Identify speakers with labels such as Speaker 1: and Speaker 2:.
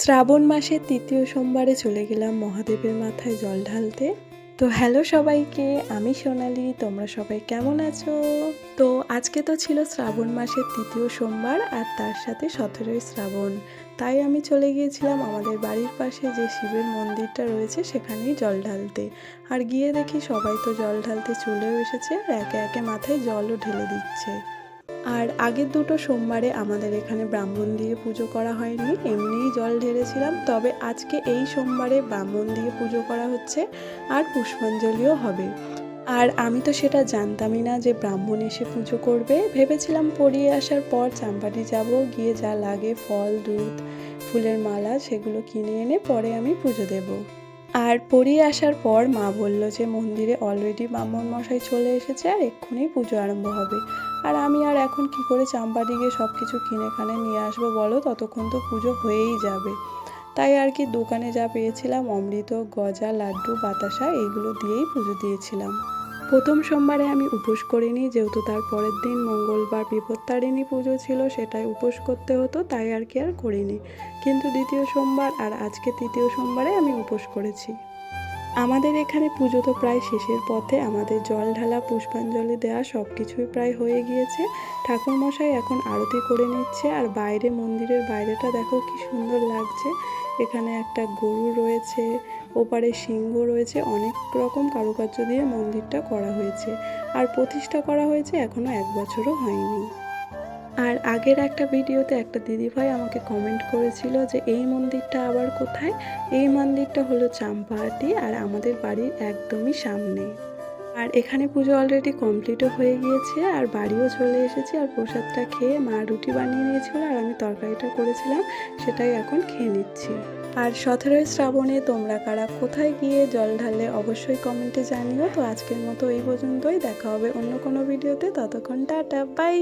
Speaker 1: শ্রাবণ মাসের তৃতীয় সোমবারে চলে গেলাম মহাদেবের মাথায় জল ঢালতে। তো হ্যালো সবাইকে, আমি সোনালি। তোমরা সবাই কেমন আছো? তো আজকে তো ছিল শ্রাবণ মাসের তৃতীয় সোমবার আর তার সাথে 17ই শ্রাবণ। তাই আমি চলে গিয়েছিলাম আমাদের বাড়ির পাশে যে শিবের মন্দিরটা রয়েছে সেখানেই জল ঢালতে। আর গিয়ে দেখি সবাই তো জল ঢালতে চলেও এসেছে আর একে একে মাথায় জলও ঢেলে দিচ্ছে। আর আগের দুটো সোমবারে আমাদের এখানে ব্রাহ্মণ দিয়ে পুজো করা হয়নি, এমনিই জল ঢেলেছিলাম। তবে আজকে এই সোমবারে ব্রাহ্মণ দিয়ে পুজো করা হচ্ছে আর পুষ্পাঞ্জলিও হবে। আর আমি তো সেটা জানতামই না যে ব্রাহ্মণ এসে পুজো করবে। ভেবেছিলাম পড়িয়ে আসার পর চাম্পাটি যাব, গিয়ে যা লাগে ফল, দুধ, ফুলের মালা সেগুলো কিনে এনে পরে আমি পুজো দেব। আর পড়িয়ে আসার পর মা বলল যে মন্দিরে অলরেডি ব্রাহ্মণ মশাই চলে এসেছে আর এক্ষুনি পুজো আরম্ভ হবে। আর আমি আর এখন কি করে চাম্পাটি গিয়ে সব কিছু কিনে খানে নিয়ে আসবো বলো, ততক্ষণ তো পুজো হয়েই যাবে। তাই আর কি দোকানে যা পেয়েছিলাম অমৃত, গজা, লাড্ডু, বাতাসা এইগুলো দিয়েই পুজো দিয়েছিলাম। প্রথম সোমবারে আমি উপোস করিনি, যেহেতু তার পরের দিন মঙ্গলবার বিপত্তারিণী পুজো ছিল, সেটাই উপোস করতে হতো, তাই আর কি আর করিনি। কিন্তু দ্বিতীয় সোমবার আর আজকে তৃতীয় সোমবারে আমি উপোস করেছি। আমাদের এখানে পুজো তো প্রায় শেষের পথে। আমাদের জল ঢালা, পুষ্পাঞ্জলি দেওয়া সব কিছুই প্রায় হয়ে গিয়েছে। ঠাকুরমশাই এখন আরতি করে নিচ্ছে। আর বাইরে, মন্দিরের বাইরেটা দেখো কি সুন্দর লাগছে। এখানে একটা গরু রয়েছে, ওপারে সিংহ রয়েছে, অনেক রকম কারুকার্য দিয়ে মন্দিরটা করা হয়েছে। আর প্রতিষ্ঠা করা হয়েছে এখনো 1 বছরও হয়নি। আর আগের একটা ভিডিওতে একটা দিদিভাই আমাকে কমেন্ট করেছিল যে এই মন্দিরটা আবার কোথায়। এই মন্দিরটা হলো চাম্পাহাটি আর আমাদের বাড়ির একদমই সামনে। আর এখানে পুজো অলরেডি কমপ্লিটও হয়ে গিয়েছে আর বাড়িও চলে এসেছি। আর প্রসাদটা খেয়ে মা রুটি বানিয়ে নিয়েছিল আর আমি তরকারিটা করেছিলাম, সেটাই এখন খেয়ে নিচ্ছি। আর 17ই শ্রাবণে তোমরা কারা কোথায় গিয়ে জল ঢালে অবশ্যই কমেন্টে জানিও। তো আজকের মতো এই পর্যন্তই, দেখা হবে অন্য কোনো ভিডিওতে। ততক্ষণ টাটা, বাই।